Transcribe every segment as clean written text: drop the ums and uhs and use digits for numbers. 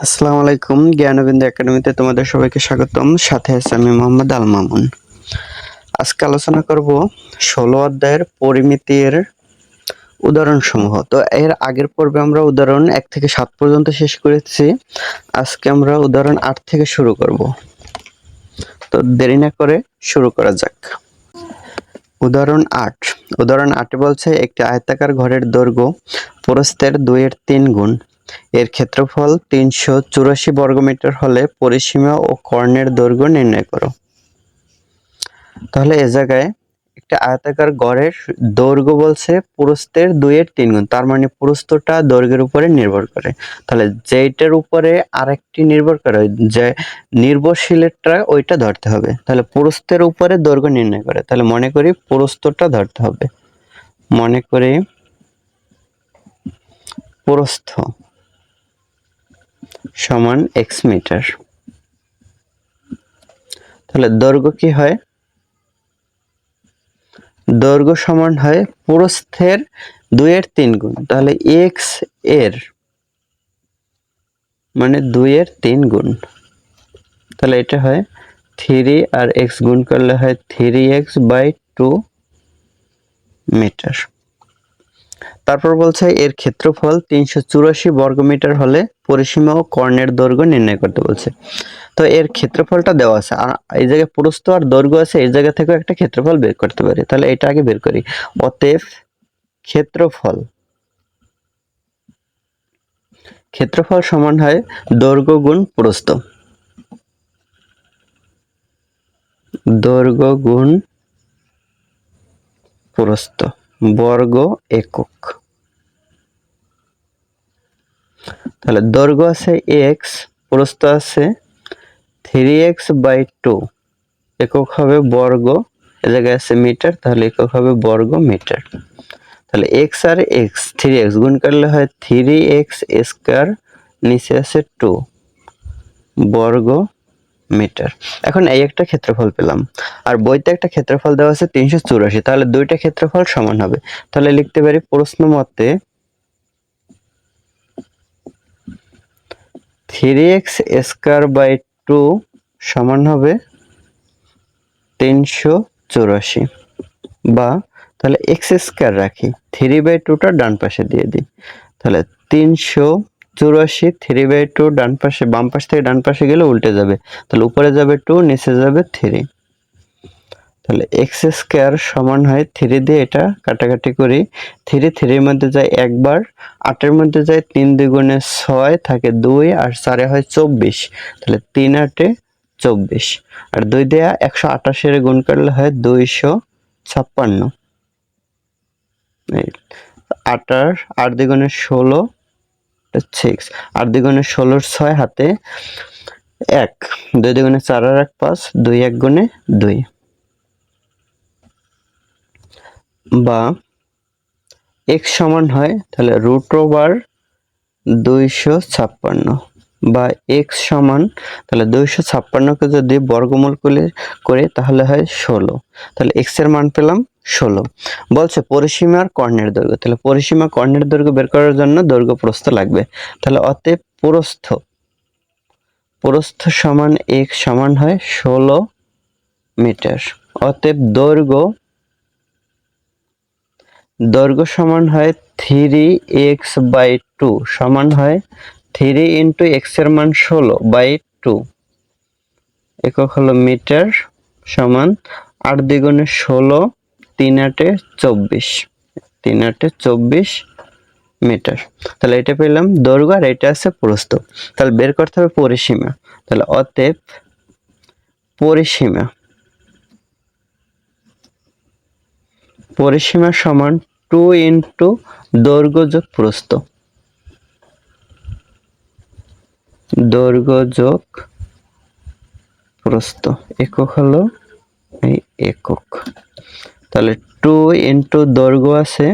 আসসালামু আলাইকুম, জ্ঞানবিন্দু একাডেমিতে তোমাদের সবাইকে স্বাগতম। সাথে আছে আমি মোহাম্মদ আল মামুন। আজকে আলোচনা করব 16 অধ্যায়ের পরিমিতির উদাহরণ সমূহ। তো এর আগের পর্বে আমরা উদাহরণ 1 থেকে 7 পর্যন্ত শেষ করেছি। আজকে আমরা উদাহরণ 8 থেকে শুরু করব। তো দেরি না করে শুরু করা যাক। উদাহরণ 8। উদাহরণ 8 বলছে একটি আয়তাকার ঘরের দৈর্ঘ্য প্রস্থের 2 এর 3 গুণ। এর ক্ষেত্রফল 384 বর্গমিটার হলে পরিসীমা ও কর্ণের দৈর্ঘ্য নির্ণয় করো। তাহলে এ জায়গায় একটা আয়তাকার ঘরের দৈর্ঘ্য বলছে প্রস্থের 2 এর 3 গুণ, তার মানে প্রস্থটা দৈর্ঘ্যের উপরে নির্ভর করে। তাহলে যেটার উপরে আরেকটি নির্ভর করে, যে নির্ভরশীলটা ওইটা ধরতে হবে। তাহলে প্রস্থের উপরে দৈর্ঘ্য নির্ণয় করে, তাহলে মনে করি প্রস্থটা ধরতে হবে। মনে করি প্রস্থ সমান x মিটার। তাহলে দৈর্ঘ্য কি হয়? দৈর্ঘ্য সমান হয় প্রস্থের 2 এর 3 গুণ। তাহলে x এর মানে 2 এর 3 গুণ। তাহলে এটা হয় 3 আর x গুণ করলে হয় 3x/2 মিটার। তারপর বলছে এর ক্ষেত্রফল 384 বর্গমিটার হলে পরিসীমা ও কর্ণের দৈর্ঘ্য নির্ণয় করতে বলছে। তো এর ক্ষেত্রফলটা দেওয়া আছে, আর এই জায়গায় প্রস্থ আর দৈর্ঘ্য আছে, এই জায়গা থেকে একটা ক্ষেত্রফল বের করতে পারি। তাহলে এটা আগে বের করি। অতএব ক্ষেত্রফল সমান হয় দৈর্ঘ্য গুণ প্রস্থ। দৈর্ঘ্য গুণ প্রস্থ বর্গ একক। তাহলে দৈর্ঘ্য আছে x, প্রস্থ আছে 3x/2, একক হবে বর্গ, এ জায়গায় আছে মিটার, তাহলে একক হবে বর্গ মিটার। তাহলে x আর x 3x গুণ করলে হয় 3x স্কয়ার, নিচে আছে 2 বর্গ মিটার। এখন এই একটা ক্ষেত্রফল পেলাম, আর বইতে একটা ক্ষেত্রফল দেওয়া আছে 384, তাহলে দুইটা ক্ষেত্রফল সমান হবে। তাহলে লিখতে পারি প্রশ্ন মতে 3x স্কয়ার/2 সমান হবে 384, বা তাহলে x স্কয়ার রাখি, 3/2টা ডান পাশে দিয়ে দিই। তাহলে 384 3/2 ডান পাশে, বাম পাশ থেকে ডান পাশে গেলে উল্টে যাবে, তাহলে উপরে যাবে 2, নিচে যাবে 3। তাহলে x স্কয়ার সমান হয় 3 দিয়ে এটা কাটাকাটি করি, 3 3 এর মধ্যে যায় একবার, 8 এর মধ্যে যায় 3 দ্বিগুণে 6 থাকে 2, আর 4 হয় 24। তাহলে 3 8 এ 24, আর 2 দিয়ে 188 এর গুণ করলে হয় 256। এই 8 আর 8 দ্বিগুণে 16, 6, 8 দ্বিগুণে 16 6 হাতে 1, 2 দ্বিগুণে 4 আর 1 5, 2 1 গুণে 2। বা x সমান হয় তাহলে √256, বা x সমান তাহলে 256 কে যদি বর্গমূল করে তাহলে হয় 16। তাহলে x এর মান পেলাম 16। বলছে পরিসীমার কর্ণের দৈর্ঘ্য, তাহলে পরিসীমা কর্ণের দৈর্ঘ্য বের করার জন্য দৈর্ঘ্য প্রস্থ লাগবে। তাহলে অতএব প্রস্থ সমান x সমান হয় 16 মিটার। অতএব দৈর্ঘ্য সমান হয় 3x/2 সমান হয় 3 × x এর মান 16/2, একক হলো মিটার, সমান 8 দ্বিগুণে 16, 3 8 এ 24, 3 8 এ 24 মিটার। তাহলে এটা পেলাম দৈর্ঘ্য, আর এটা আছে প্রস্থ। তাহলে বের করতে হবে পরিসীমা। তাহলে অতএব পরিসীমা সমান 2 × দৈর্ঘ্য যোগ প্রস্থ। দৈর্ঘ্য যোগ প্রস্থ একক হলো এই একক। তাহলে 2 × দৈর্ঘ্য আছে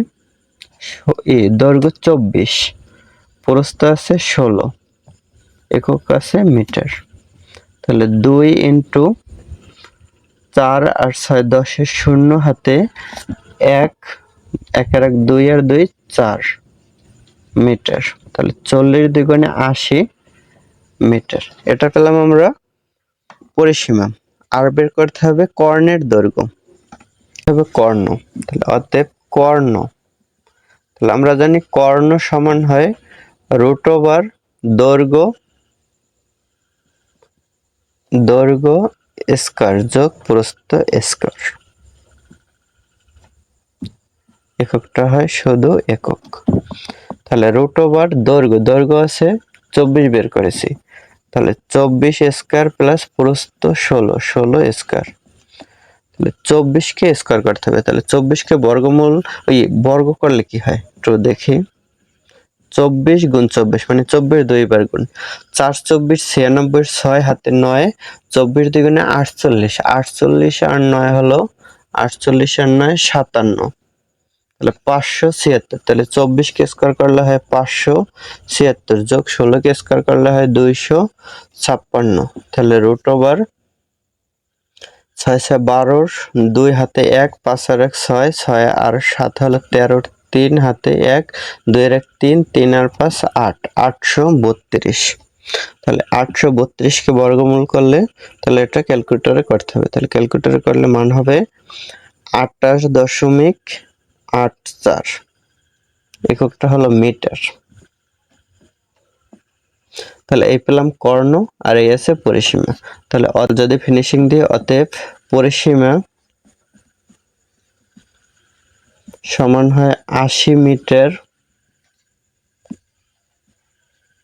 দৈর্ঘ্য 24, প্রস্থ আছে 16, একক আছে মিটার। তাহলে 2 × 4 আর 6 10 এর 0 হাতে 1, 1 আর 1 2 আর 2 4 মিটার। তাহলে 40 দ্বিগুণে 80, মিটার। এটা পেলাম আমরা পরিসীমা। আর বের করতে হবে কর্ণের দৈর্ঘ্য, হবে কর্ণ। তাহলে অতএব কর্ণ, তাহলে আমরা জানি কর্ণ সমান হয় √ দৈর্ঘ্য স্কয়ার যোগ প্রস্থ স্কয়ার। এককটা হয় শুধু একক। তাহলে √ দৈর্ঘ্য আছে 24 বের করেছি, তাহলে 24 স্কয়ার প্লাস প্রস্থ 16 স্কয়ার। তাহলে 24 কে স্কয়ার করতে হবে, তাহলে 24 কে বর্গমূল বর্গ করলে কি হয় একটু দেখি। 24 গুণ 24 মানে 24 দুইবার গুণ, 4 24 96, 6 হাতে 9, 24 দুগুণে 48, 48 আর 9 হলো 48 আর 9 57, তাহলে 576। তাহলে 24 কে স্কয়ার করলে হয় 576 যোগ 16 কে স্কয়ার করলে হয় 256। তাহলে √ 6 6 12, 2 হাতে 1, 5 আর 1 6, 6 আর 7 হলো 13, 3 হাতে 1, 2 আর 1 3, 3 আর 5 8, 832। তাহলে 832 কে বর্গমূল করলে, তাহলে এটা ক্যালকুলেটরে করতে হবে। তাহলে ক্যালকুলেটরে করলে মান হবে 28.84, এককটা হলো মিটার। তাহলে এই পেলাম কর্ণ আর এই আছে পরিসীমা। তাহলে যদি ফিনিশিং দিয়ে, অতএব পরিসীমা সমান হয় 80 মিটার,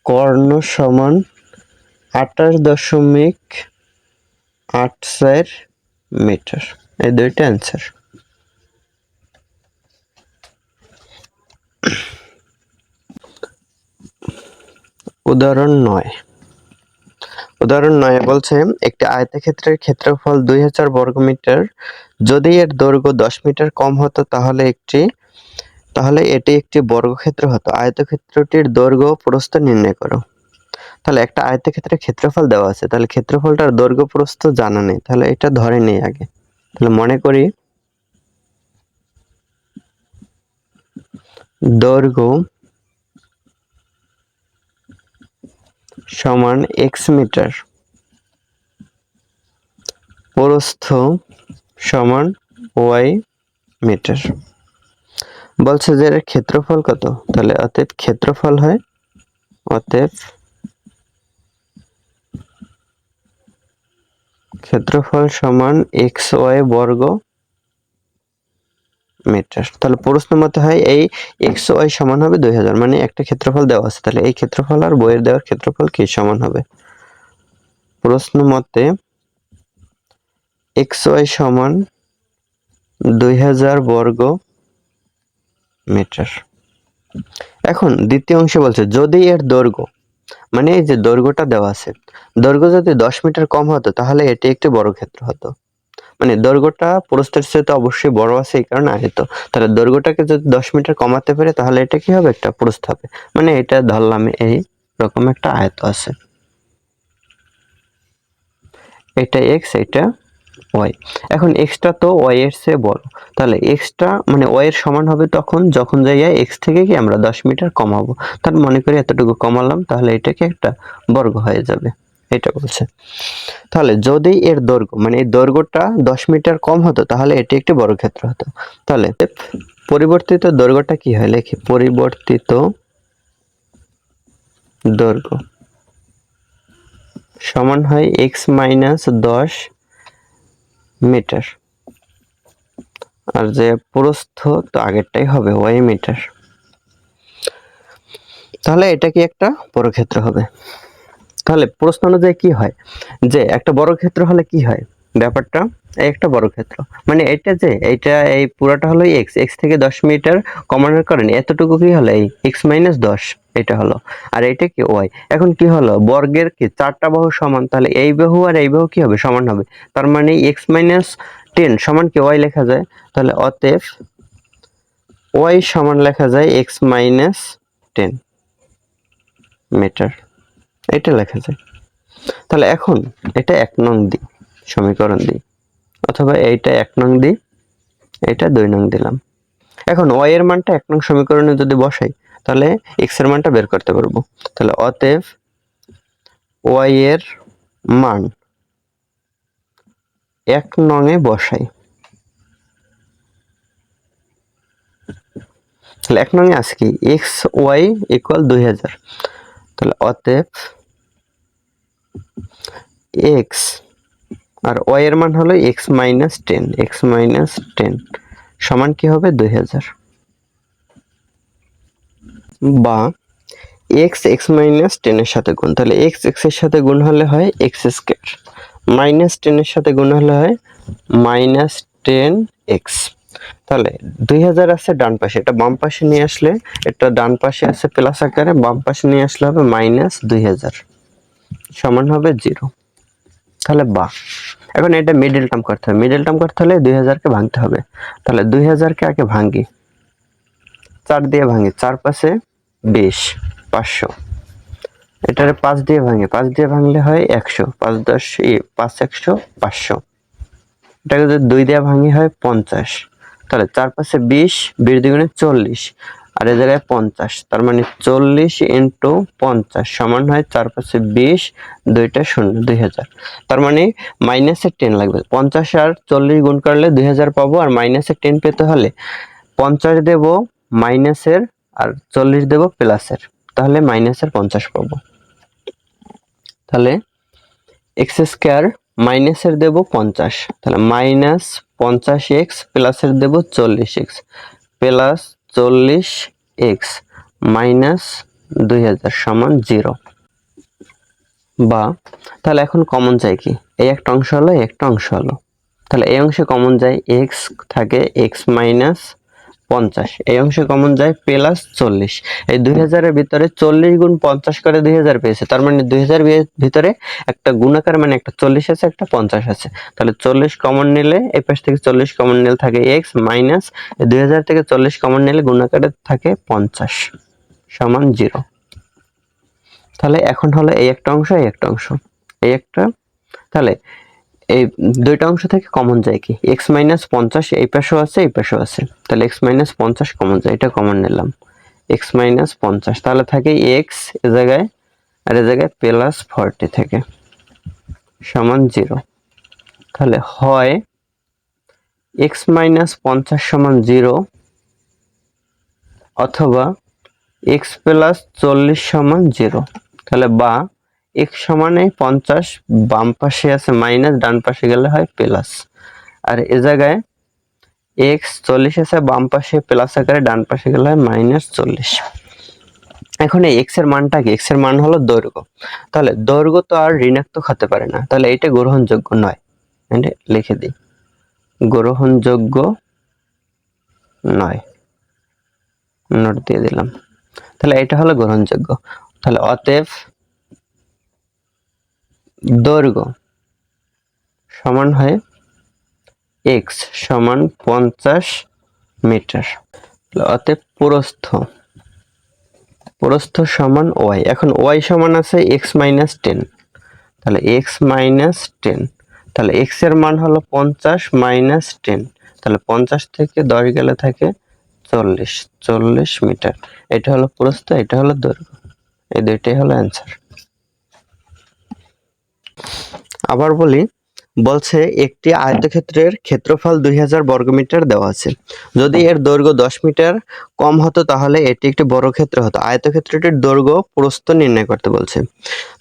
কর্ণ সমান 28.84 মিটার। এই দুইটা অ্যান্সার। উদাহরণ 9। উদাহরণ 9 বলছে একটি আয়তক্ষেত্রের ক্ষেত্রফল 2000 বর্গমিটার, যদি এর দৈর্ঘ্য 10 মিটার কম হতো তাহলে এটি একটি বর্গক্ষেত্র হতো। আয়তক্ষেত্রটির দৈর্ঘ্য ও প্রস্থ নির্ণয় করো। তাহলে একটা আয়তক্ষেত্রের ক্ষেত্রফল দেওয়া আছে, তাহলে ক্ষেত্রফলটার দৈর্ঘ্য প্রস্থ জানা নেই, তাহলে এটা ধরে নেই আগে। তাহলে মনে করি দৈর্ঘ্য সমান x মিটার, প্রস্থ সমান y মিটার। বলছে যে এর ক্ষেত্রফল কত, তাহলে অতএব ক্ষেত্রফল হয়, অতএব ক্ষেত্রফল সমান xy বর্গ মিটার। তাহলে প্রশ্ন মতে হয় এই xy সমান হবে 2000, মানে একটা ক্ষেত্রফল দেওয়া আছে, তাহলে এই ক্ষেত্রফল আর বইয়ের দেওয়ার ক্ষেত্রফল কি সমান হবে। প্রশ্ন মতে xy সমান 2000 বর্গ মিটার। এখন দ্বিতীয় অংশে বলছে যদি এর দৈর্ঘ্য, মানে এই যে দৈর্ঘ্যটা দেওয়া আছে, দৈর্ঘ্য যদি 10 মিটার কম হতো তাহলে এটি একটি বর্গক্ষেত্র হতো। মানে দৈর্ঘ্যটা প্রস্থের চেয়ে অবশ্যই বড় আছে, এই কারণে আয়ত। তাহলে দৈর্ঘ্যটাকে যদি 10 মিটার কমাতে পারে তাহলে এটা কি হবে, একটা প্রস্থ হবে। মানে এটা ধরলাম এই রকম একটা আয়ত আছে, এটা x, এটা y। এখন x টা তো y এর চেয়ে বড়, তাহলে x টা মানে y এর সমান হবে তখন যখন জায়গায় x থেকে কি আমরা 10 মিটার কমাবো। তাহলে মনে করি এতটুকু কমালাম, তাহলে এটাকে একটা বর্গ হয়ে যাবে, এটা বলছে। তাহলে যদি এর দৈর্ঘ্য মানে এই দৈর্ঘ্যটা 10 মিটার কম হতো তাহলে এটি একটি বর্গক্ষেত্র হতো। তাহলে পরিবর্তিত দৈর্ঘ্যটা কি হয়, লিখি পরিবর্তিত দৈর্ঘ্য সমান হয় x - 10 মিটার, আর যে প্রস্থ তো আগেরটাই হবে y মিটার। তাহলে এটা কি একটা বর্গক্ষেত্র হবে। তাহলে প্রশ্ন অনুযায়ী কি হয় যে একটা বর্গক্ষেত্র হলে কি হয় ব্যাপারটা, একটা বর্গক্ষেত্র মানে এটা যে এইটা এই পুরাটা হলো x থেকে 10 মিটার কমানোর কারণে এতটুকু কি হলো এই x - 10 এটা হলো, আর এটা কি y। এখন কি হলো বর্গের কি চারটা বাহু সমান, তাহলে এই বাহু আর এই বাহু কি হবে সমান হবে, তার মানে x - 10 সমান কি y লেখা যায়। তাহলে অতএব y সমান লেখা যায় x - 10 মিটার, এটা লেখা যায়। তাহলে এখন এটা 1 নং দিই, সমীকরণ দিই, অথবা এইটা 1 নং দিই, এটা 2 নং দিলাম। এখন y এর মানটা 1 নং সমীকরণে যদি বসাই তাহলে x এর মানটা বের করতে পারবো। তাহলে অতএব ওয়াই এর মান 1 নং-এ বসাই, তাহলে 1 নং-এ আছে কি এক্স ওয়াই ইকুয়াল 2000, তাহলে অতএব এক্স আর ওয়াই এর মান হলো এক্স মাইনাস 10 সমান কি হবে 2000, বা এক্স মাইনাস 10 এর সাথে গুণ, তাহলে এক্স এর সাথে গুণ হলে হয় এক্স স্কয়ার, মাইনাস 10 এর সাথে গুণ হলে হয় মাইনাস 10x, তাহলে 2000 আছে ডান পাশে, এটা বাম পাশে নিয়ে আসলে, এটা ডান পাশে আছে প্লাস আকারে, বাম পাশে নিয়ে আসলে হবে মাইনাস 2000 সমান হবে 0, তাহলে বা এখন এটা মিডল টার্ম করতে হবে, মিডল টার্ম করতে হলে 2000 কে ভাঙতে হবে, তাহলে 2000 কে আগে ভাঙি, 4 দিয়ে ভাঙি, 4 পাশে 20, 500, এটারে 5 দিয়ে ভাঙি, 5 দিয়ে ভাঙলে হয় 100, 5 10 5 100 500, এটাকে যদি 2 দিয়ে ভাঙি হয় 50, তাহলে 4 পাশে 20, 20 দুগুণে 40, আর এই জায়গায় 50, তার মানে 40 ইন্টু 50 সমান হয় 4 পাশে 20, 2টা 0, 2000, তার মানে মাইনাসের 10 লাগবে, 50 আর 40 গুণ করলে 2000 পাবো, আর মাইনাসের 10 পেতে হলে 50 দেব মাইনাসের আর 40 দেব প্লাসের, তাহলে মাইনাসের 50 পাবো, তাহলে এক্স স্কয়ার মাইনাসের দেব 50, তাহলে মাইনাস 50x প্লাসের দেব 40x প্লাস 40x মাইনাস 2000 সমান 0, বা তাহলে এখন কমন যায় কি, এই একটা অংশ হলো এই একটা অংশ হলো, তাহলে এই অংশে কমন যায় x থাকে x মাইনাস 50, এই অংশে কমন যায় প্লাস 40, এই 2000 এর ভিতরে 40 গুণ 50 করে 2000 পেয়েছে, তার মানে 2000 এর ভিতরে একটা গুণাকার মানে একটা 40 আছে একটা 50 আছে, তাহলে 40 কমন নিলে এই পাশ থেকে 40 কমন নিলে থাকে x মাইনাস 2000 থেকে 40 কমন নিলে গুণাকারে থাকে 50 সমান 0, তাহলে এখন হলো এই একটা অংশ এই একটা অংশ এই একটা, তাহলে এই দুইটা অংশ থেকে কমন যায় কি x মাইনাস 50 এই পাশেও আছে এই পাশেও আছে, তাহলে x মাইনাস 50 কমন যায়, এটা কমন নিলাম x মাইনাস 50, তাহলে থাকে x এ জায়গায় আর এ জায়গায় প্লাস 40 থেকে সমান 0, তাহলে হয় x মাইনাস 50 সমান 0 অথবা x প্লাস 40 সমান 0, তাহলে বা x সমান 50 বাম পাশে আছে মাইনাস, ডান পাশে গেলে হয় প্লাস, আর এ জায়গায় x 40 আছে বাম পাশে প্লাস আকারে, ডান পাশে গেলে হয় মাইনাস 40, এখন এই x এর মানটা কি, x এর মান হলো দৈর্ঘ্য, তাহলে দৈর্ঘ্য তো আর ঋণাত্মক হতে পারে না, তাহলে এটা গ্রহণযোগ্য নয়, এটা লিখে দিই গ্রহণযোগ্য নয়, নোট দিয়ে দিলাম, তাহলে এটা হলো গ্রহণযোগ্য, তাহলে অতএব দৈর্ঘ্য সমান হয় x সমান 50 মিটার, অতএব প্রস্থ সমান y, এখন y সমান আছে x মাইনাস 10, তাহলে x মাইনাস 10, তাহলে x এর মান হলো 50 মাইনাস 10, তাহলে 50 থেকে 10 গেলে থাকে 40 মিটার, এটা হলো প্রস্থ এটা হলো দৈর্ঘ্য, এই দুইটাই হলো অ্যান্সার। আবার বলছে একটি আয়তক্ষেত্রের ক্ষেত্রফল 2000 বর্গমিটার দেওয়া আছে, যদি এর দৈর্ঘ্য 10 মিটার কম হতো তাহলে এটি একটি বর্গক্ষেত্র হতো, আয়তক্ষেত্রটির দৈর্ঘ্য প্রস্থ নির্ণয় করতে বলছে,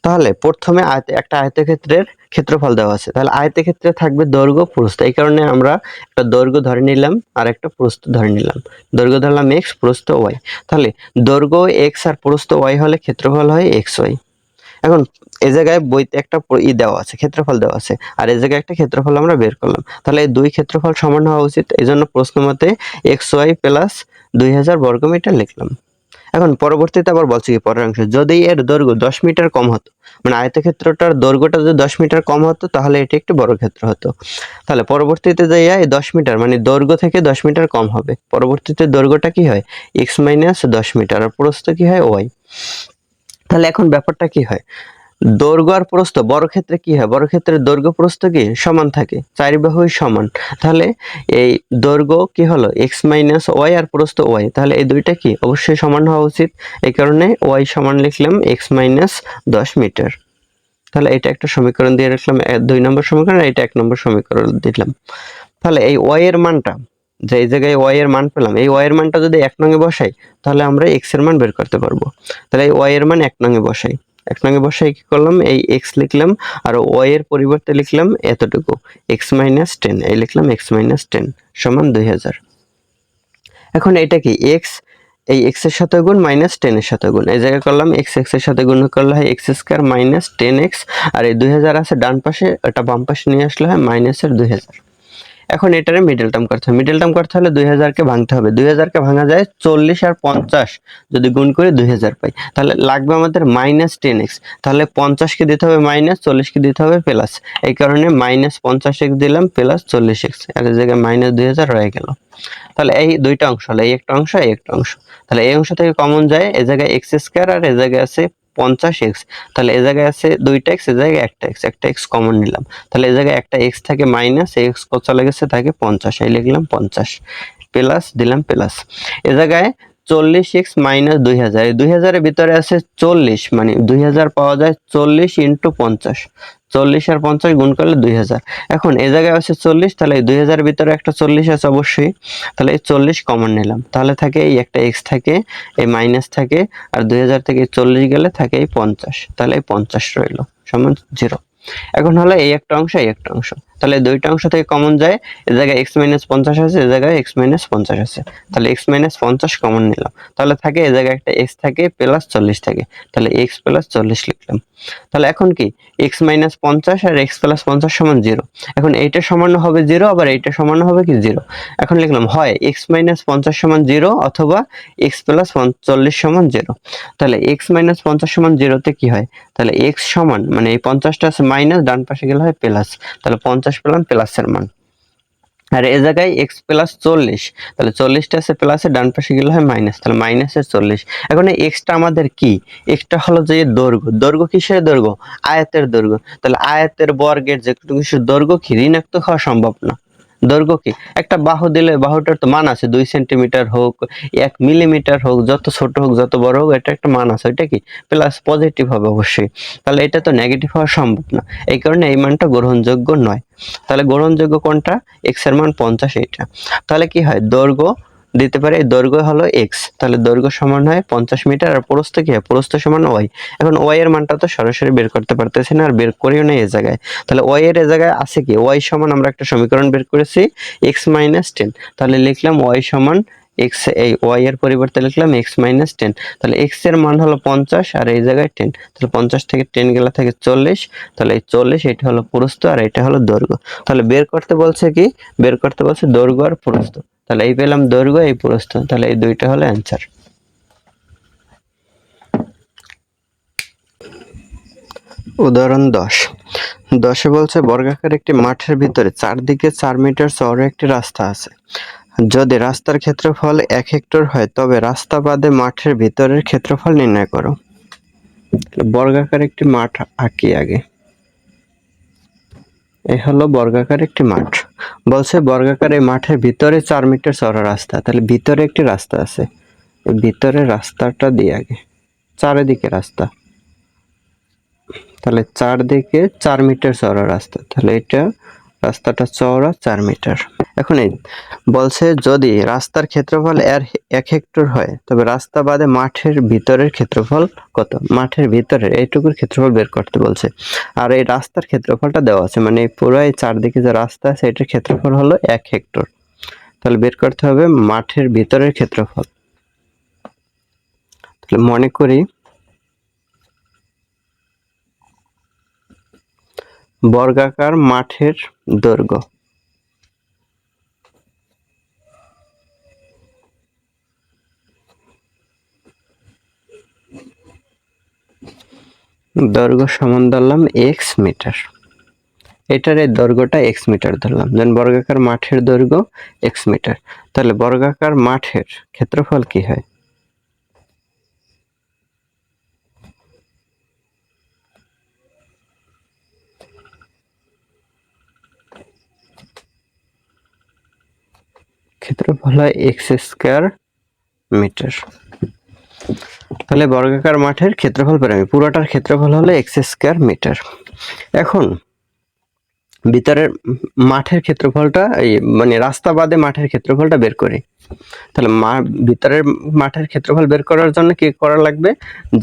তাহলে প্রথমে একটা আয়তক্ষেত্রের ক্ষেত্রফল দেওয়া আছে, তাহলে আয়তক্ষেত্রে থাকবে দৈর্ঘ্য প্রস্থ, এই কারণে আমরা একটা দৈর্ঘ্য ধরে নিলাম আর একটা প্রস্থ ধরে নিলাম, দৈর্ঘ্য ধরলাম x প্রস্থ y, তাহলে দৈর্ঘ্য x আর প্রস্থ y হলে ক্ষেত্রফল হয় xy, এখন এই জায়গায় বইতে একটা দেওয়া আছে ক্ষেত্রফল দেওয়া আছে, আর এই জায়গায় একটা ক্ষেত্রফল আমরা বের করলাম, তাহলে এই দুই ক্ষেত্রফল সমান হওয়া উচিত, এই জন্য প্রশ্ন মতে xy প্লাস 2000 বর্গমিটার লিখলাম। এখন পরবর্তীতে আবার বলছে কি পরের অংশে, যদি এর দৈর্ঘ্য 10 মিটার কম হতো, মানে আয়তক্ষেত্রটার দৈর্ঘ্যটা যদি 10 মিটার কম হতো তাহলে এটি একটি বর্গক্ষেত্র হতো, তাহলে পরবর্তীতে যাইয়া এই 10 মিটার মানে দৈর্ঘ্য থেকে 10 মিটার কম হবে, পরবর্তীতে দৈর্ঘ্যটা কি হয় x মাইনাস 10 মিটার আর প্রস্থ কি হয় y, তাহলে এখন ব্যাপারটা কি হয়, দৈর্ঘ্য আর প্রস্থ বর্গক্ষেত্রে কি হয়, বর্গক্ষেত্রের দৈর্ঘ্য প্রস্থ কি সমান থাকে, চার বাহুই সমান, তাহলে এই দৈর্ঘ্য কি হলো x মাইনাস ওয়াই আর প্রস্থ y, তাহলে এই দুইটা কি অবশ্যই সমান হওয়া উচিত, এই কারণে y সমান লিখলাম x মাইনাস 10 মিটার। তাহলে এটা একটা সমীকরণ দিয়ে রাখলাম, 2 নম্বর সমীকরণ, এটা 1 নম্বর সমীকরণ দিলাম। তাহলে এই y এর মানটা, যে এই জায়গায় y এর মান পেলাম, এই y এর মানটা যদি 1 নং এ বসাই তাহলে আমরা x এর মান বের করতে পারবো। তাহলে এই y এর মান 1 নং এ বসাই, 1 নং এ বসাই কি করলাম, এই x লিখলাম আর y এর পরিবর্তে লিখলাম এতটুকু x - 10, এই লিখলাম x - 10 সমান 2000। এখন এটা কি x, এই x এর সাথে গুণ মাইনাস 10 এর সাথে গুণ, এই জায়গায় করলাম x এর সাথে গুণ করলে হয় x স্কয়ার মাইনাস 10x, আর এই 2000 আছে ডান পাশে, এটা বাম পাশে নিয়ে আসলে হয় মাইনাসের 2000। এখন এটারে মিডল টার্ম করতে হবে, মিডল টার্ম করতে হলে 2000 কে ভাঙতে হবে, 2000 কে ভাঙা যায় 40 আর 50 যদি গুণ করে 2000 পাই, তাহলে লাগবে আমাদের মাইনাস 10x, তাহলে 50 কে দিতে হবে মাইনাস, 40 কে দিতে হবে প্লাস, এই কারণে মাইনাস 50x দিলাম প্লাস 40x, এর জায়গায় মাইনাস 2000 রয়ে গেল। তাহলে এই দুইটা অংশ হলো, এই একটা অংশ, এই একটা অংশ। তাহলে এই অংশ থেকে কমন যায়, এই জায়গায় x স্কয়ার আর এই জায়গায় আছে 50x, তাহলে এই জায়গায় আছে 2টা x, এই জায়গায় একটা x কমন নিলাম, তাহলে এই জায়গায় একটা x থাকে মাইনাস, এই x চলে গেছে থাকে 50, এই লিখলাম 50 প্লাস দিলাম প্লাস, এই জায়গায় 40x মাইনাস 2000, এই 2000 এর ভিতরে আছে 40, মানে 2000 পাওয়া যায় 40 ইনটু 50, 40 আর 50 গুণ করলে 2000। এখন এই জায়গায় আছে 40, তাহলে এই 2000 এর ভিতরে একটা 40 আছে অবশ্যই, তাহলে এই 40 কমন নিলাম, তাহলে থাকে এই একটা x থাকে, এই মাইনাস থাকে, আর 2000 থেকে 40 গেলে থাকে এই 50, তাহলে এই 50 রইল সমান 0। এখন হলো এই একটা অংশ, এই একটা অংশ, তাহলে দুইটা অংশ থেকে কমন যায়, এই জায়গায় x - 50 আছে, এই জায়গায় x - 50 আছে, তাহলে x - 50 কমন নিলাম, তাহলে থাকে এই জায়গায় একটা x থাকে প্লাস 40 থাকে, তাহলে x + 40 লিখলাম। তাহলে এখন কি x - 50 আর x + 50 সমান 0, এখন এইটা সমান হবে 0, আবার এইটা সমান হবে কি 0। এখন লিখলাম হয় x - 50 সমান 0 অথবা x + 40 সমান 0। তাহলে x - 50 সমান 0 তে কি হয়, তাহলে x সমান, মানে এই 50টা আছে মাইনাস, ডান পাশে গেলে হয় প্লাস, তাহলে 50 পেলাম প্লাসের মান, আর এই জায়গায় x + 40, তাহলে 40টা আছে প্লাসে, ডান পাশে গেলে হয় মাইনাস, তাহলে মাইনাসের 40। এখন এই x টা আমাদের কি, x টা হলো যে দৈর্ঘ্য, দৈর্ঘ্য কিসের দৈর্ঘ্য, আয়তের দৈর্ঘ্য, তাহলে আয়তের বর্গের যে কিছুর দৈর্ঘ্য কি ঋণাত্মক হওয়া সম্ভব না। দৈর্ঘ্য কি, একটা বাহু দিলে বাহুটার তো মান আছে, 2 সেন্টিমিটার হোক, 1 মিলিমিটার হোক, যত ছোট হোক যত বড় হোক, এটা একটা মান আছে, এটা কি প্লাস পজিটিভ হবে অবশ্যই, তাহলে এটা তো নেগেটিভ হওয়া সম্ভব না, এই কারণে এই মানটা গ্রহণযোগ্য নয়। তাহলে গ্রহণযোগ্য কোনটা, x এর মান 50, এইটা। তাহলে কি হয়, দৈর্ঘ্য দিতে পারে, দৈর্ঘ্য হলো x, তাহলে দৈর্ঘ্য সমান হয় 50 মিটার, আর প্রস্থ কি হয়, প্রস্থ সমান y। এখন y এর মানটা তো সরাসরি বের করতে পারতেছি না, আর বের করিও না এই জায়গায়, তাহলে y এর জায়গায় আছে কি, y সমান আমরা একটা সমীকরণ বের করেছি x - 10, তাহলে লিখলাম y সমান x, এই y এর পরিবর্তে লিখলাম x - 10, তাহলে x এর মান হলো 50 আর এই জায়গায় 10, তাহলে 50 থেকে 10 গেলে থাকে 40, তাহলে এই 40 এটা হলো প্রস্থ আর এটা হলো দৈর্ঘ্য। তাহলে বের করতে বলছে কি, বের করতে বলছে দৈর্ঘ্য আর প্রস্থ, তাহলে এই পেলাম দৈর্ঘ্য, এই প্রস্থ, তাহলে এই দুইটা হলো অ্যানসার। উদাহরণ 10 বলছে বর্গাকার একটি মাঠের ভিতরে চারদিকে 4 মিটার চওড়া একটি রাস্তা আছে। যদি রাস্তার ক্ষেত্রফল 1 হেক্টর হয় তবে রাস্তা বাদে মাঠের ভিতরের ক্ষেত্রফল নির্ণয় করো। বর্গাকার একটি মাঠ আঁকি আগে, এই হলো বর্গাকার একটি মাঠ, বলছে বর্গাকার এই মাঠের ভিতরে 4 মিটার চওড়া রাস্তা, তাহলে ভিতরে একটি রাস্তা আছে, ভিতরে রাস্তাটা দিয়ে আগে, চারিদিকে রাস্তা, তাহলে চারদিকে 4 মিটার চওড়া রাস্তা, তাহলে এটা রাস্তাটা চওড়া 4 মিটার। এখন এই বলছে যদি রাস্তার ক্ষেত্রফল 1 হেক্টর হয় তবে রাস্তা বাদে মাঠের ভিতরের ক্ষেত্রফল কত, মাঠের ভিতরের এইটুকুর ক্ষেত্রফল বের করতে বলছে, আর এই রাস্তার ক্ষেত্রফলটা দেওয়া আছে, মানে পুরো এই চারদিকে যে রাস্তা আছে এটার ক্ষেত্রফল হলো 1 হেক্টর, তাহলে বের করতে হবে মাঠের ভিতরের ক্ষেত্রফল। তাহলে মনে করি বর্গাকার মাঠের দৈর্ঘ্য, দৈর্ঘ্য সমান ধরলাম x মিটার, এটার এই দৈর্ঘ্যটা x মিটার ধরলাম, দেন বর্গাকার মাঠের দৈর্ঘ্য x মিটার, তাহলে বর্গাকার মাঠের ক্ষেত্রফল কি হয়, ক্ষেত্রফল হয় x স্কয়ার মিটার। তাহলে বর্গাকার মাঠের ক্ষেত্রফল পেলাম, পুরোটার ক্ষেত্রফল হলো x স্কয়ার মিটার। এখন ভিতরের মাঠের ক্ষেত্রফলটা মানে রাস্তা বাদে মাঠের ক্ষেত্রফলটা বের করি। তাহলে ভিতরের মাঠের ক্ষেত্রফল বের করার জন্য কি করা লাগবে,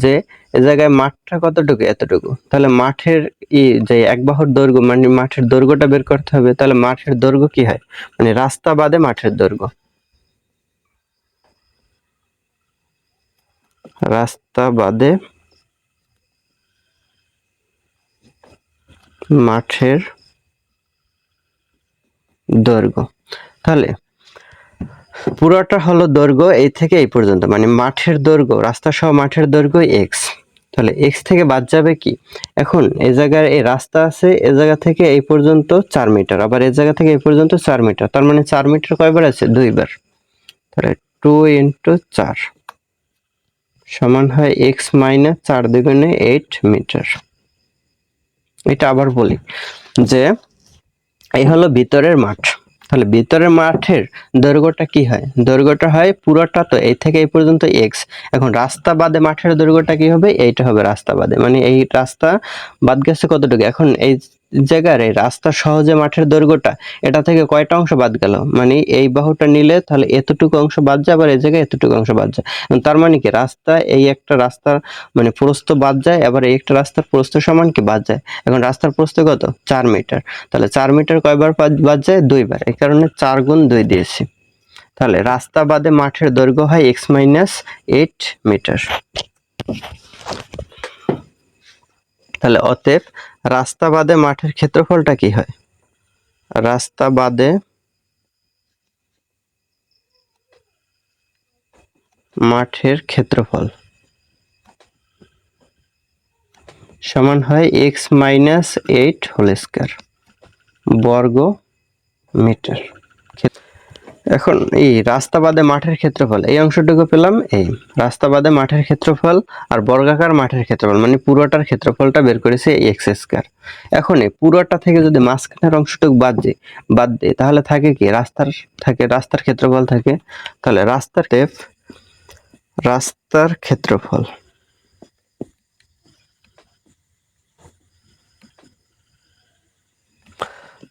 যে এই জায়গায় মাঠটা কতটুকু, এতটুকু। তাহলে মাঠের যে এক বাহুর দৈর্ঘ্য মানে মাঠের দৈর্ঘ্যটা বের করতে হবে। তাহলে মাঠের দৈর্ঘ্য কি হয়, মানে রাস্তা বাদে মাঠের দৈর্ঘ্য, রাস্তা বাদে মাঠের দৈর্ঘ্য। তাহলে পুরোটা হলো দৈর্ঘ্য এই থেকে এই পর্যন্ত, মানে মাঠের দৈর্ঘ্য, রাস্তা সহ মাঠের দৈর্ঘ্য এক্স। তাহলে এক্স থেকে বাদ যাবে কি, এখন এই জায়গায় এই রাস্তা আছে, এই জায়গা থেকে এই পর্যন্ত 4 মিটার, আবার এই জায়গা থেকে এই পর্যন্ত 4 মিটার, তার মানে 4 মিটার কয়বার আছে, 2 বার। তাহলে 2 × 4 সমান হয় এক্স মাইনাস 4 দ্বিগুণে 8 মিটার। এটা আবার বলি যে এই হলো ভিতরের মাঠ। তাহলে ভিতরের মাঠের দৈর্ঘ্যটা কি হয়, দৈর্ঘ্যটা হয় পুরোটা, তো এই থেকে এই পর্যন্ত এক্স। এখন রাস্তা বাদে মাঠের দৈর্ঘ্যটা কি হবে, এইটা হবে রাস্তা বাদে, মানে এই রাস্তা বাদ গেছে কতটুকু। এখন এই জায়গার এই রাস্তা সহজে মাঠের দৈর্ঘ্যটা, এটা থেকে কয়টা অংশ বাদ গেল, মানে এই বাহুটা নিলে তাহলে এতটুকু অংশ বাদ যায়, আবার এই জায়গায় এতটুকু অংশ বাদ যায়। তার মানে কি রাস্তা, এই একটা রাস্তা মানে প্রস্থ বাদ যায়, আবার এই একটা রাস্তার প্রস্থ সমান কি বাদ যায়। এখন রাস্তার প্রস্থ কত, 4 মিটার। তাহলে 4 মিটার কয়বার বাদ যায়, 2 বার। এই কারণে 4 × 2 দিয়েছি। তাহলে রাস্তা বাদে মাঠের দৈর্ঘ্য হয় x - 8 মিটার। তাহলে অতএব রাস্তা বাদে মাঠের ক্ষেত্রফলটা কি হয়, রাস্তা বাদে মাঠের ক্ষেত্রফল সমান হয় x - 8 হোল স্কয়ার বর্গ মিটার। এখন এই রাস্তা বাদে মাঠের ক্ষেত্রফল, এই অংশটুকু পেলাম, এই রাস্তা বাদে মাঠের ক্ষেত্রফল আর বর্গাকার মাঠের ক্ষেত্রফল, মানে পুরোটার ক্ষেত্রফলটা বের করেছে এক্স স্কয়ার। এখন এই পুরোটা থেকে যদি মাঝখানের অংশটুকু বাদ দিই তাহলে থাকে কি, রাস্তার ক্ষেত্রফল থাকে। তাহলে রাস্তার ক্ষেত্রফল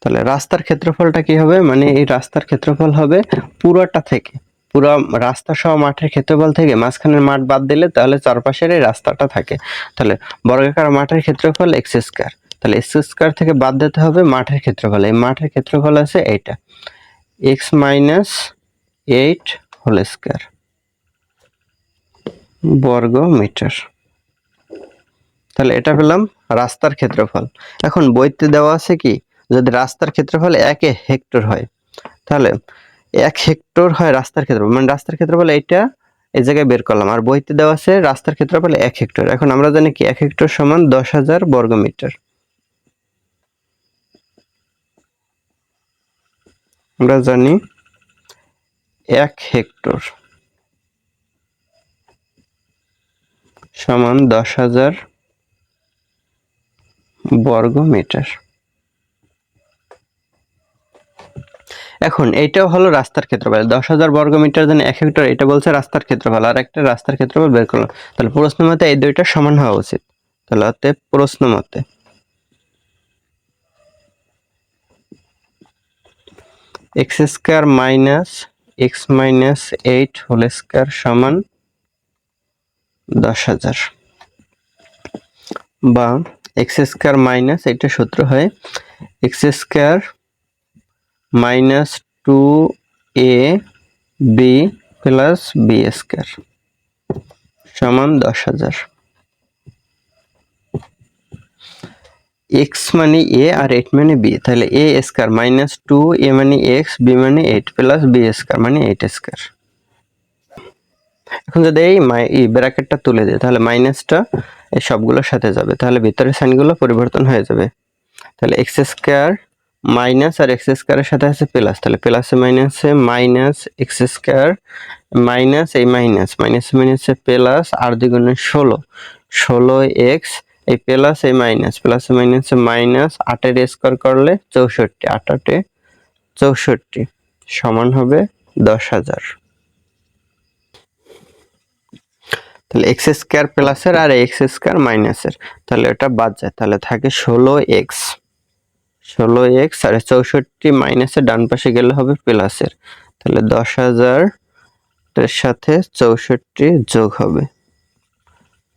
তাহলে রাস্তার ক্ষেত্রফলটা কি হবে, মানে এই রাস্তার ক্ষেত্রফল হবে পুরোটা থেকে, পুরো রাস্তা সহ মাঠের ক্ষেত্রফল থেকে মাঝখানের মাঠ বাদ দিলে তাহলে চারপাশের এই রাস্তাটা থাকে। তাহলে বর্গাকার মাঠের ক্ষেত্রফল এক্স স্কয়ার। তাহলে এক্স স্কয়ার থেকে বাদ দিতে হবে মাঠের ক্ষেত্রফল, এই মাঠের ক্ষেত্রফল আছে এইটা এক্স - 8 হোল স্কয়ার বর্গ মিটার। তাহলে এটা পেলাম রাস্তার ক্ষেত্রফল। এখন বইতে দেওয়া আছে কি, যদি রাস্তার ক্ষেত্রফল 1 হেক্টর হয়, তাহলে 1 হেক্টর হয় রাস্তার ক্ষেত্রফল, মানে রাস্তার ক্ষেত্রফল এইটা এই জায়গায় বের করলাম, আর বইতে দেওয়া আছে রাস্তার ক্ষেত্রফল 1 হেক্টর। এখন আমরা জানি কি 1 হেক্টর সমান 10,000 বর্গ মিটার। আমরা জানি 1 হেক্টর সমান 10,000 বর্গ মিটার। এখন এইটাও হলো রাস্তার ক্ষেত্রফল, 10,000 বর্গ মিটার জন্য 1 হেক্টর, এটা বলছে রাস্তার ক্ষেত্রফল, আর একটা রাস্তার ক্ষেত্রফল বের করলাম। তাহলে প্রশ্ন মতে এই দুইটা সমান হওয়া উচিত। তাহলে অতএব প্রশ্ন মতে x square minus x minus 8 whole square সমান 10,000, বা এক্স স্কয়ার মাইনাস, এটা সূত্র হয় x square minus 2ab plus b square সমান 10,000। এক্স মানে এ আর 8 মানে বি, তাহলে এ স্কয়ার মাইনাস 2a মানে এক্স, বি মানে 8 প্লাস বি স্কয়ার মানে 8 স্কয়ার। এখন যদি এই ব্র্যাকেটটা তুলে দিই তাহলে মাইনাসটা এই সবগুলোর সাথে যাবে, তাহলে ভিতরের সাইনগুলো পরিবর্তন হয়ে যাবে। তাহলে এক্স স্কয়ার মাইনাস আর এক্স স্কয়ারের সাথে আছে প্লাস, তাহলে প্লাসে মাইনাসে মাইনাস এক্স স্কয়ার মাইনাস এই মাইনাসে প্লাস, আর দ্বিগুণে 16 এক্স, এই প্লাস এই মাইনাস, প্লাসে মাইনাসে মাইনাস, 8 এর স্কয়ার করলে 64, 8 8 64 সমান হবে 10,000। তাহলে এক্স স্কোয়ার প্লাসের আর এক্স স্কোয়ার মাইনাসের, তাহলে এটা বাদ যায়, তাহলে থাকে 16x। আর 64 মাইনাসের ডান পাশে গেলে হবে প্লাসের, তাহলে 10,000 এর সাথে 64 যোগ হবে,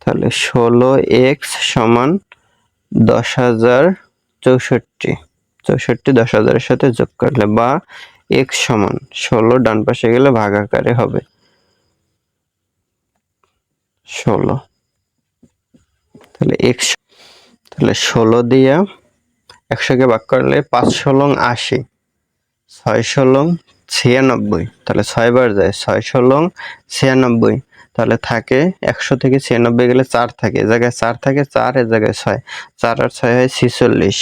তাহলে 16x সমান 10,000 64 10,000 এর সাথে যোগ করলে, বা x সমান 16 ডান পাশে গেলে ভাগ আকারে হবে 16, তাহলে x, তাহলে 16 দিয়া 100 কে ভাগ করলে 5 16 80, 6 16 96, তাহলে 6 বার যায়, 6 16 96, তাহলে থাকে 100 থেকে 96 গেলে 4 থাকে, এ জায়গায় 4 থাকে, 4 এ জায়গায় 6, 4 আর 6 হয় 46,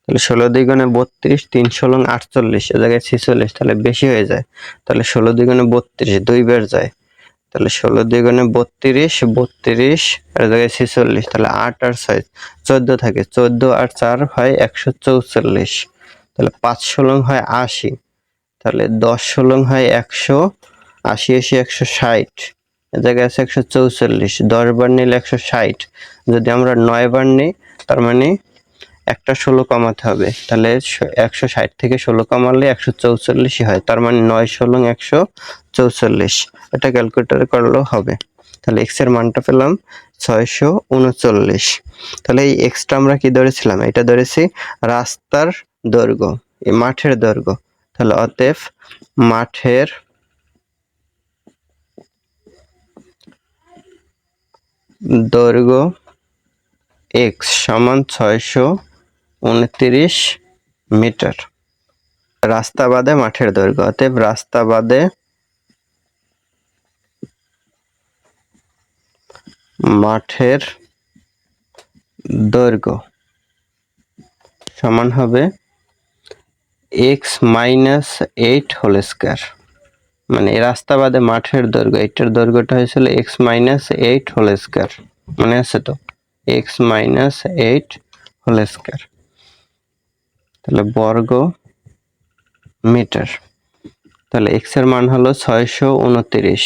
তাহলে 16 দ্বিগুণে 32, 3 16 48, এ জায়গায় 46, তাহলে বেশি হয়ে যায়, তাহলে 16 দ্বিগুণে 32 2 বার যায়, তাহলে 16 দ্বিগুণে 32, 32 এর জায়গায় 46, তাহলে 8 আর 6 14 থাকে, 14 আর 4 হয় 144, তাহলে 5 16 হয় 80, তাহলে 10 16 হয় 100, 80 80 160, এ জায়গায় আছে 144, 10 বার নিলে 160, যদি আমরা 9 বার নিই তার মানে একটা 16 কমাতে হবে, তাহলে 160 থেকে 16 কমালে 144 হয়, তার মানে 9 16 144, এটা ক্যালকুলেটরে করলেও হবে, তাহলে x এর মানটা পেলাম 639। তাহলে এই x টা আমরা কি ধরেছিলাম, এটা ধরেছি রাস্তার দৈর্ঘ্য, এই মাঠের দৈর্ঘ্য, তাহলে অতএব মাঠের দৈর্ঘ্য x সমান 629 মিটার, রাস্তা বাদে মাঠের দৈর্ঘ্য, অতএব রাস্তা বাদে মাঠের দৈর্ঘ্য সমান হবে x মাইনাস 8 হোল স্কয়ার, মানে রাস্তা বাদে মাঠের দৈর্ঘ্য, এটার দৈর্ঘ্যটা হয়েছিল x মাইনাস 8 হোল স্কয়ার, মনে আছে তো, x মাইনাস 8 হোল স্কয়ার, তাহলে বর্গ মিটার, তাহলে x এর মান হলো 629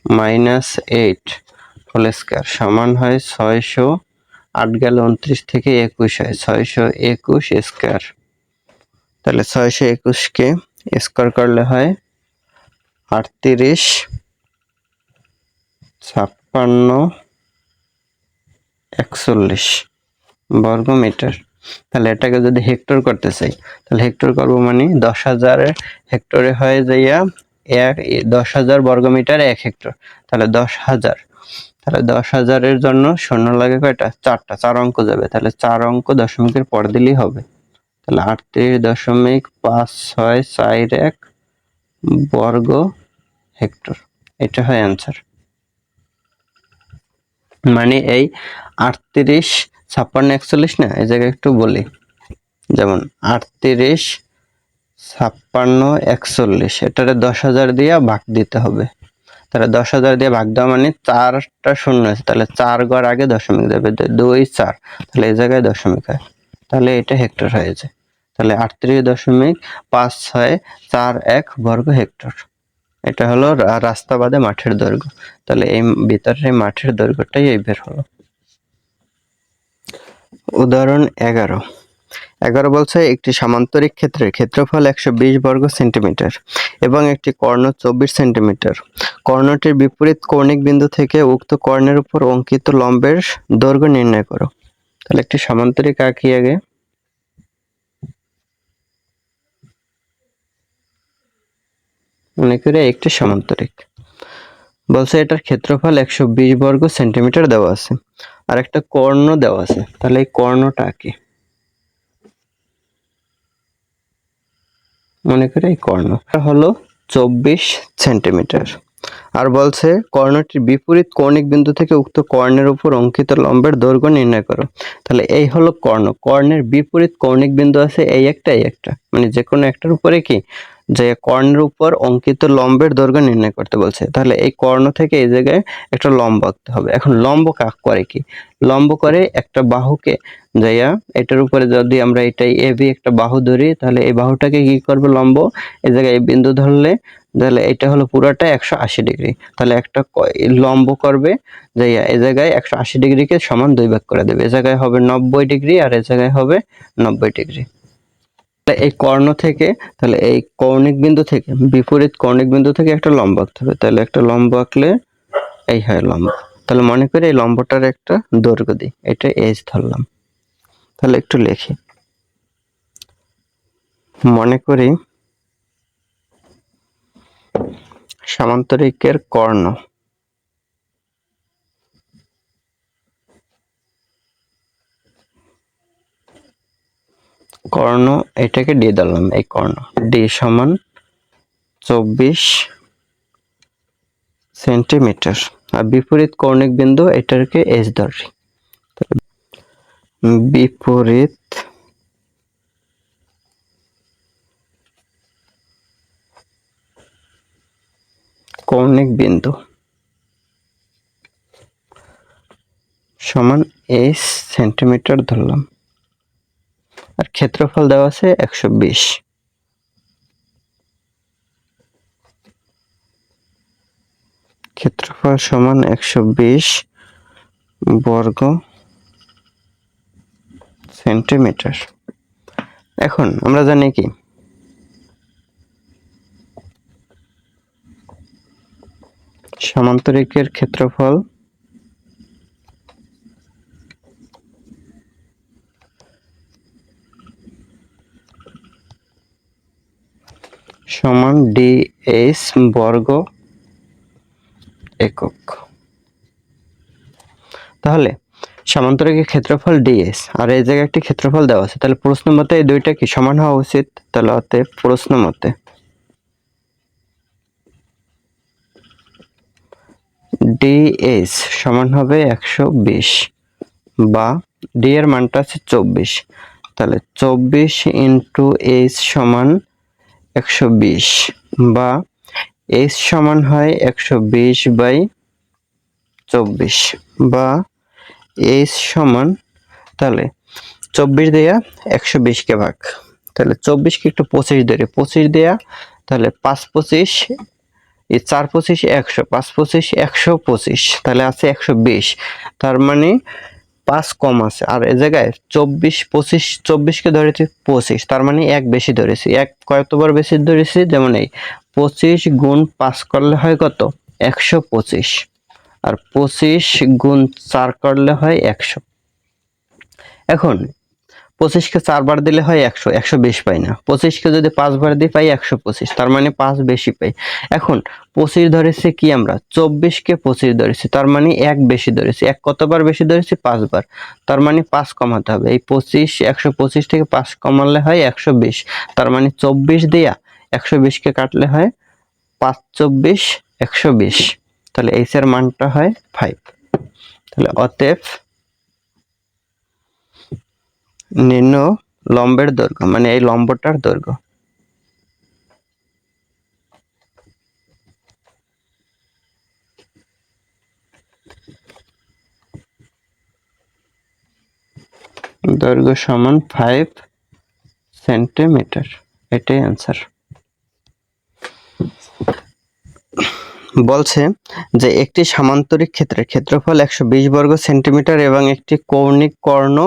মাইনাস 8 হোল স্কয়ার সমান হয় 600, 8 গেলে 29 থেকে 21 হয়, 621 স্কয়ার, তাহলে 621 কে স্কয়ার করলে হয় 38 56 41 বর্গ মিটার। তাহলে এটাকে যদি হেক্টর করতে চাই, তাহলে হেক্টর করব, মানে 10,000 হেক্টরে হয় যাইয়া 10,000 বর্গ মিটার 1 হেক্টর, তাহলে 10,000, তাহলে 10,000 এর জন্য শূন্য লাগে কয়টা, 4টা, 4 অঙ্ক যাবে, তাহলে 4 অঙ্ক দশমিকের পর দিলেই হবে, তাহলে 38.5641 বর্গ হেক্টর, এটা হয় অ্যান্সার। মানে এই 38 56 41 না, এই জায়গায় একটু বলি, যেমন 38 56 41, এটারে 10,000 দিয়ে ভাগ দিতে হবে, তাহলে 10,000 দিয়ে ভাগ দেওয়া মানে 4টা শূন্য আছে, তাহলে 4 ঘর আগে দশমিক যাবে, 2 4, তাহলে এই জায়গায় দশমিক হয়, তাহলে এটা হেক্টর হয়ে যায়, তাহলে 38.5641 বর্গ হেক্টর, এটা হলো রাস্তা বাদে মাঠের দৈর্ঘ্য, তাহলে এই ভিতরে মাঠের দৈর্ঘ্যটাই এই বের হলো। উদাহরণ 11 বলছে একটি সামান্তরিক ক্ষেত্রের ক্ষেত্রফল 120 বর্গ সেন্টিমিটার এবং একটি কর্ণ 24 সেন্টিমিটার, কর্ণটির বিপরীত কৌণিক বিন্দু থেকে উক্ত কর্ণের উপর অঙ্কিত লম্বের দৈর্ঘ্য নির্ণয় করো। তাহলে একটি সামান্তরিক আঁকি আগে, মনে করে একটি সামান্তরিক, বলছে এটার ক্ষেত্রফল 120 বর্গ সেন্টিমিটার দেওয়া আছে, আর একটা কর্ণ দেওয়া আছে, তাহলে এই কর্ণটা আঁকি, মনে করে এই কর্ণটা হলো 24 সেন্টিমিটার, আর বলছে কর্ণটির বিপরীত কৌণিক বিন্দু থেকে উক্ত কর্ণের উপর অঙ্কিত লম্বের দৈর্ঘ্য নির্ণয় করো। তাহলে এই হলো কর্ণ, কর্ণের বিপরীত কৌণিক বিন্দু আছে এই একটা, মানে যে কোনো একটার উপরে কি, যে কর্ণের উপর অঙ্কিত লম্বের দৈর্ঘ্য নির্ণয় করতে বলছে, তাহলে এই কর্ণ থেকে এই জায়গায় একটা লম্ব আঁকতে হবে। এখন লম্ব কাক করে কি, লম্ব করে একটা বাহুকে যাইয়া এটার উপরে, যদি আমরা এটাই এবি একটা বাহু ধরি, তাহলে এই বাহুটাকে কি করবে লম্ব, এই জায়গায় এই বিন্দু ধরলে তাহলে এটা হলো পুরাটা 180 ডিগ্রি। তাহলে একটা লম্ব করবে যে এই জায়গায় 180 ডিগ্রিকে সমান 2 ভাগ করে দেবে। এই জায়গায় হবে 90 ডিগ্রি আর এই জায়গায় হবে 90 ডিগ্রি। এই কর্ণ থেকে, তাহলে এই কৌণিক বিন্দু থেকে, বিপরীত কৌণিক বিন্দু থেকে একটা লম্ব আঁকতে হবে। তাহলে একটা লম্ব আঁকলে এই হয় লম্ব। তাহলে মনে করি এই লম্বটার একটা দৈর্ঘ্য দিই, এটা এইচ ধরলাম। তাহলে একটু লিখি, মনে করি সামান্তরিকের কর্ণ, কর্ণ এটাকে ডি ধরলাম। এই কর্ণ ডি সমান 24 সেন্টিমিটার, আর বিপরীত কৌণিক বিন্দু এটাকে এইচ ধরি। বিপরীত কৌণিক বিন্দু সমান এইচ সেন্টিমিটার ধরলাম, আর ক্ষেত্রফল দেওয়া আছে 120। ক্ষেত্রফল সমান 120 বর্গ সেন্টিমিটার। এখন আমরা জানি কি সামান্তরিকের ক্ষেত্রফল সমান dh বর্গ একক। তাহলে সামান্তরিকের ক্ষেত্রফল dh আর এই জায়গায় একটি ক্ষেত্রফল দেওয়া আছে, তাহলে প্রশ্ন মতে এই দুইটা কি সমান হওয়া উচিত। তাহলে অতএব প্রশ্ন মতে dh সমান হবে 120, বা d এর মানটা আছে 24, তাহলে 24 ইন্টু h সমান 120, বা h সমান হয় 120 বাই 24, বা h সমান, তাহলে 24 দেয়া 120 কে ভাগ, তাহলে 24 কে একটু 25 ধরে 25 দেয়া, তাহলে 5 25 এই 4 25 100, 5 25 125, তাহলে আছে 120। তার মানে 5 কম আছে, আর এই জায়গায় 24 25 24 কে ধরেছি 25, তার মানে 1 বেশি ধরেছি। 1 কতবার বেশি ধরেছি, যেমন এই 25 গুণ 5 করলে হয় কত 125, আর 25 গুণ 4 করলে হয় 100। এখন 25 কে 4 বার দিলে হয় 100, 120 পাই না। 25 কে যদি 5 বার দিই পাই 125, তার মানে 5 বেশি পাই। এখন 25 ধরেছি কি আমরা, 24 কে 25 ধরেছি, তার মানে 1 বেশি ধরেছি। 1 কতবার বেশি ধরেছি, 5 বার, তার মানে 5 কমাতে হবে। এই 25 125 থেকে 5 কমালে হয় 120, তার মানে 24 দিয়া 120 কে কাটলে হয় 5 24 120, তাহলে এইচ এর মানটা হয় 5। তাহলে অতএব নিম্ন লম্বের দৈর্ঘ্য, মানে এই লম্বটার দৈর্ঘ্য দৈর্ঘ্য সমান 5 সেন্টিমিটার। এটাই অ্যান্সার। বলছে যে একটি সামান্তরিক ক্ষেত্রের ক্ষেত্রফল 120 বর্গ সেন্টিমিটার এবং একটি কৌণিক কর্ণ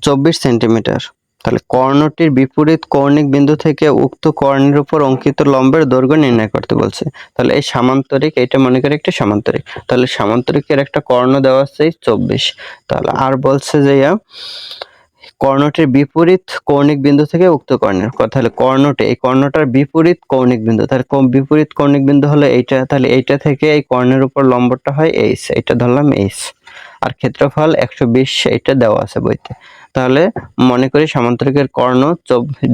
24 সেন্টিমিটার। তাহলে কর্ণটির বিপরীত কৌণিক বিন্দু থেকে উক্ত কর্ণের উপর অঙ্কিত লম্বের দৈর্ঘ্য নির্ণয় করতে বলছে। তাহলে এই সামান্তরিক, এটা মনে করে একটা সামান্তরিক, তাহলে সামান্তরিকের একটা কর্ণ দেওয়া আছে 24। তাহলে আর বলছে যে কর্ণটির বিপরীত কৌণিক বিন্দু থেকে উক্ত কর্ণের কথা, তাহলে কর্ণটি, এই কর্ণটার বিপরীত কৌণিক বিন্দু, তাহলে বিপরীত কৌণিক বিন্দু হলো এইটা, তাহলে এইটা থেকে এই কর্ণের উপর লম্বটা হয় এইচ, এটা ধরলাম এইচ, আর ক্ষেত্রফল 120 এটা দেওয়া আছে বইতে। তাহলে মনে করি সামান্তরিকের কর্ণ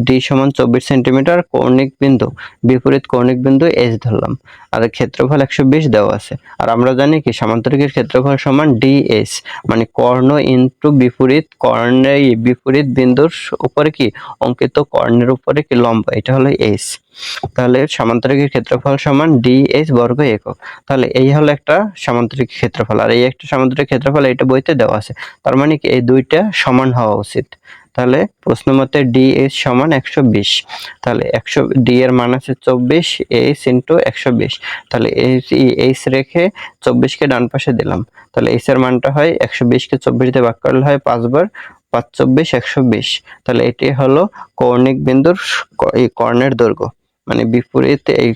ডি সমান 24 সেন্টিমিটার, কৌণিক বিন্দু বিপরীত কৌণিক বিন্দু এইচ ধরলাম, আর ক্ষেত্রফল 120 দেওয়া আছে। আর আমরা জানি কি সামান্তরিকের ক্ষেত্রফল সমান ডিএইচ, মানে কর্ণ ইনটু বিপরীত কর্ণের বিপরীত বিন্দুর উপরে কি অঙ্কিত কর্ণের উপরে কি লম্ব, এটা হলো এইচ। তাহলে সামান্তরিকের ক্ষেত্রফল সমান ডিএইচ বর্গ একক। তাহলে এই হলো একটা সামান্তরিক ক্ষেত্রফল, আর এই একটা সামান্তরিক ক্ষেত্রফল এটা বইতে দেওয়া আছে। তার মানে কি এই দুইটা সমান হওয়া উচিত। তাহলে প্রশ্ন মতে DH সমান 120। তাহলে 100 D এর মান আছে 24, H ইন্টু 120। তাহলে H রেখে 24 কে ডান পাশে দিলাম। তাহলে H এর মানটা হয় 120 কে 24 দিয়ে ভাগ করলে হয় 5 বার, 5 24 120। তাহলে এটি হলো কৌণিক বিন্দুর এই কর্ণের দৈর্ঘ্য। মানে বিপরীত এই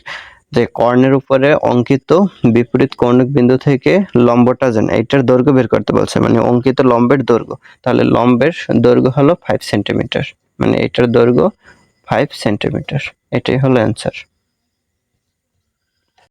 যে কর্ণের উপরে অঙ্কিত বিপরীত কৌণিক বিন্দু থেকে লম্বটা যেন এইটার দৈর্ঘ্য বের করতে বলছে, মানে অঙ্কিত লম্বের দৈর্ঘ্য। তাহলে লম্বের দৈর্ঘ্য হলো 5 সেন্টিমিটার, মানে এটার দৈর্ঘ্য 5 সেন্টিমিটার। এটাই হলো অ্যান্সার।